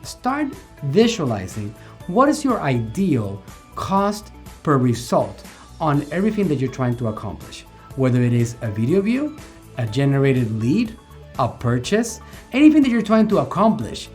start visualizing what is your ideal cost per result on everything that you're trying to accomplish. Whether it is a video view, a generated lead, a purchase, anything that you're trying to accomplish.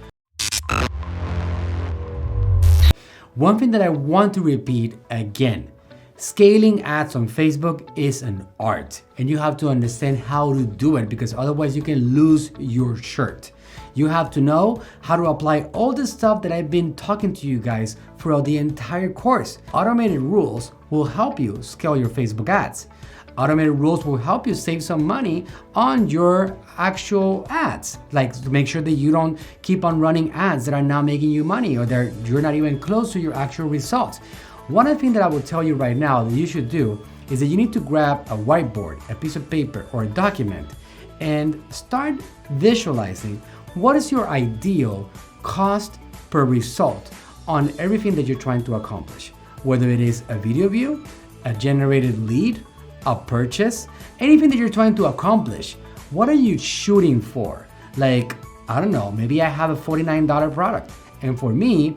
One thing that I want to repeat again, scaling ads on Facebook is an art, and you have to understand how to do it, because otherwise you can lose your shirt. You have to know how to apply all the stuff that I've been talking to you guys throughout the entire course. Automated rules will help you scale your Facebook ads. Automated rules will help you save some money on your actual ads, like to make sure that you don't keep on running ads that are not making you money or that you're not even close to your actual results. One of the things that I will tell you right now that you should do is that you need to grab a whiteboard, a piece of paper, or a document and start visualizing what is your ideal cost per result on everything that you're trying to accomplish. Whether it is a video view, a generated lead, a purchase, anything that you're trying to accomplish. What are you shooting for? Like, I don't know, maybe I have a $49 product, and for me,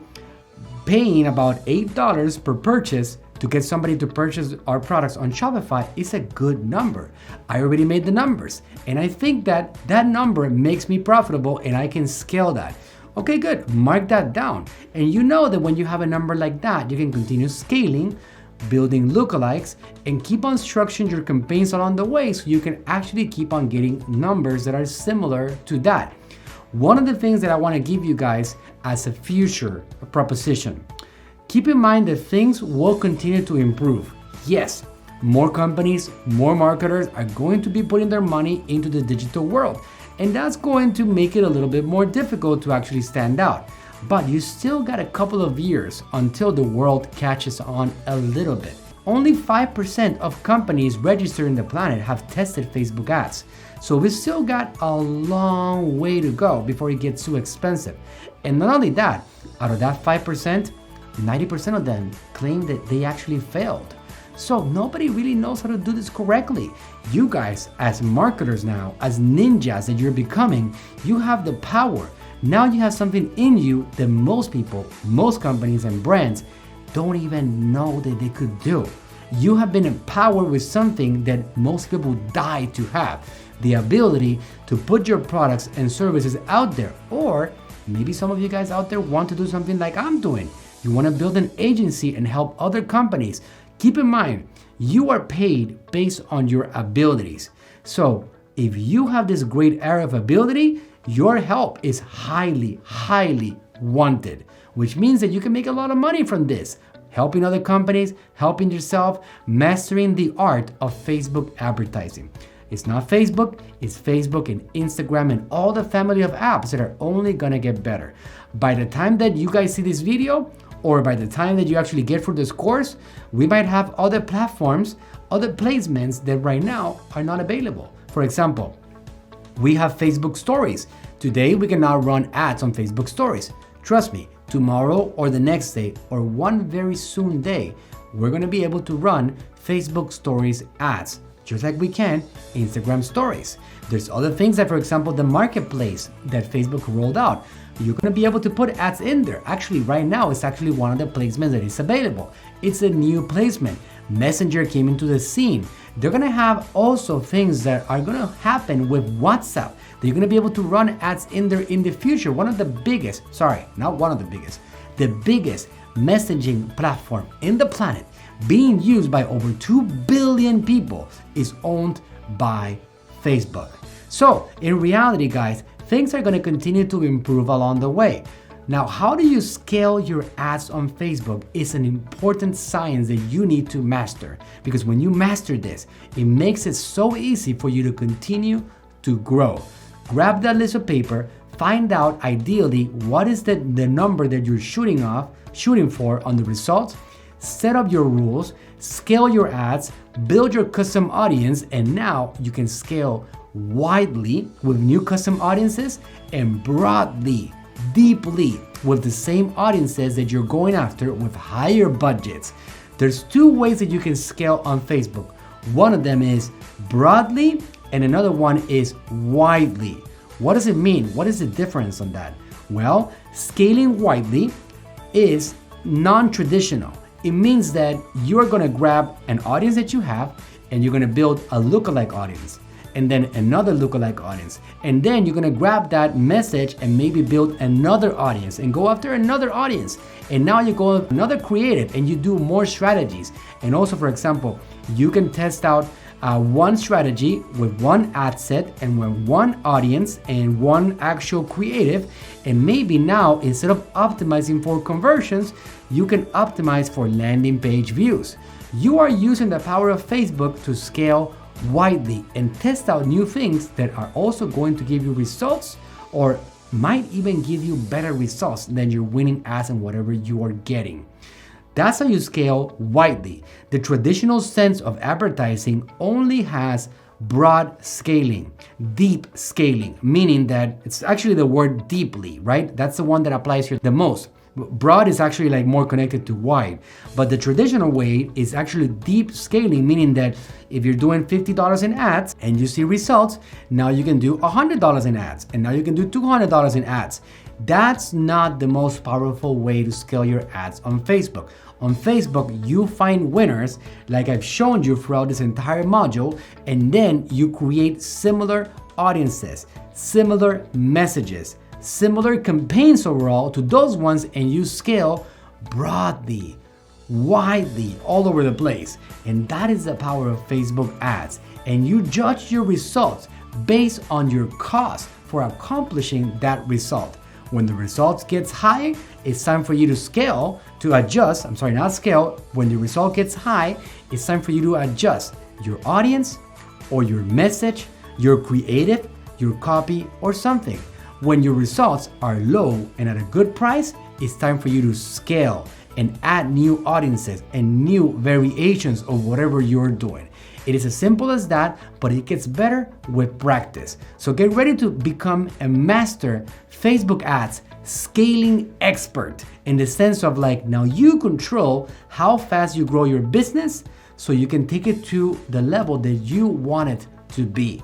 paying about $8 per purchase to get somebody to purchase our products on Shopify is a good number. I already made the numbers, and I think that that number makes me profitable and I can scale that. Okay, good, mark that down. And you know that when you have a number like that, you can continue scaling, building lookalikes, and keep on structuring your campaigns along the way so you can actually keep on getting numbers that are similar to that. One of the things that I want to give you guys as a future proposition, keep in mind that things will continue to improve. Yes, more companies, more marketers are going to be putting their money into the digital world, and that's going to make it a little bit more difficult to actually stand out. But you still got a couple of years until the world catches on a little bit. Only 5% of companies registered in the planet have tested Facebook ads. So we still got a long way to go before it gets too expensive. And not only that, out of that 5%, 90% of them claim that they actually failed. So nobody really knows how to do this correctly. You guys, as marketers now, as ninjas that you're becoming, you have the power. Now you have something in you that most people, most companies and brands don't even know that they could do. You have been empowered with something that most people die to have, the ability to put your products and services out there. Or maybe some of you guys out there want to do something like I'm doing. You want to build an agency and help other companies. Keep in mind, you are paid based on your abilities. So if you have this great area of ability, your help is highly, highly wanted, which means that you can make a lot of money from this, helping other companies, helping yourself, mastering the art of Facebook advertising. It's not Facebook, it's Facebook and Instagram and all the family of apps that are only gonna get better. By the time that you guys see this video, or by the time that you actually get through this course, we might have other platforms, other placements that right now are not available. For example, we have Facebook stories. Today, we can now run ads on Facebook stories. Trust me, tomorrow or the next day or one very soon day, we're gonna be able to run Facebook stories ads, just like we can Instagram stories. There's other things that, for example, the marketplace that Facebook rolled out, you're gonna be able to put ads in there. Actually, right now, it's actually one of the placements that is available. It's a new placement. Messenger came into the scene. They're gonna have also things that are gonna happen with WhatsApp. They're gonna be able to run ads in there in the future. One of the biggest, the biggest messaging platform in the planet, being used by over 2 billion people, is owned by Facebook. So in reality, guys, things are gonna continue to improve along the way. Now, how do you scale your ads on Facebook is an important science that you need to master, because when you master this, it makes it so easy for you to continue to grow. Grab that list of paper, find out ideally what is the number that you're shooting for on the results, set up your rules, scale your ads, build your custom audience, and now you can scale widely with new custom audiences and broadly, deeply with the same audiences that you're going after with higher budgets. There's two ways that you can scale on Facebook. One of them is broadly and another one is widely. What does it mean? What is the difference on that? Well, Scaling widely is non-traditional. It means that you're gonna grab an audience that you have and you're gonna build a lookalike audience, and then another lookalike audience. And then you're gonna grab that message and maybe build another audience and go after another audience. And now you go another creative and you do more strategies. And also, for example, you can test out one strategy with one ad set and with one audience and one actual creative. And maybe now, instead of optimizing for conversions, you can optimize for landing page views. You are using the power of Facebook to scale widely and test out new things that are also going to give you results, or might even give you better results than your winning ads and whatever you are getting. That's how you scale widely. The traditional sense of advertising only has broad scaling, deep scaling, meaning that it's actually the word deeply, right? That's the one that applies here the most. Broad is actually like more connected to wide, but the traditional way is actually deep scaling, meaning that if you're doing $50 in ads and you see results, now you can do $100 in ads, and now you can do $200 in ads. That's not the most powerful way to scale your ads on Facebook. On Facebook, you find winners like I've shown you throughout this entire module, and then you create similar audiences, similar messages, similar campaigns overall to those ones, and you scale broadly, widely, all over the place. And that is the power of Facebook ads. And you judge your results based on your cost for accomplishing that result. When the results gets high, it's time for you to scale, to adjust. I'm sorry, not scale. When the result gets high, it's time for you to adjust your audience or your message, your creative, your copy, or something. When your results are low and at a good price, it's time for you to scale and add new audiences and new variations of whatever you're doing. It is as simple as that, but it gets better with practice. So get ready to become a master Facebook ads scaling expert, in the sense of like, now you control how fast you grow your business so you can take it to the level that you want it to be.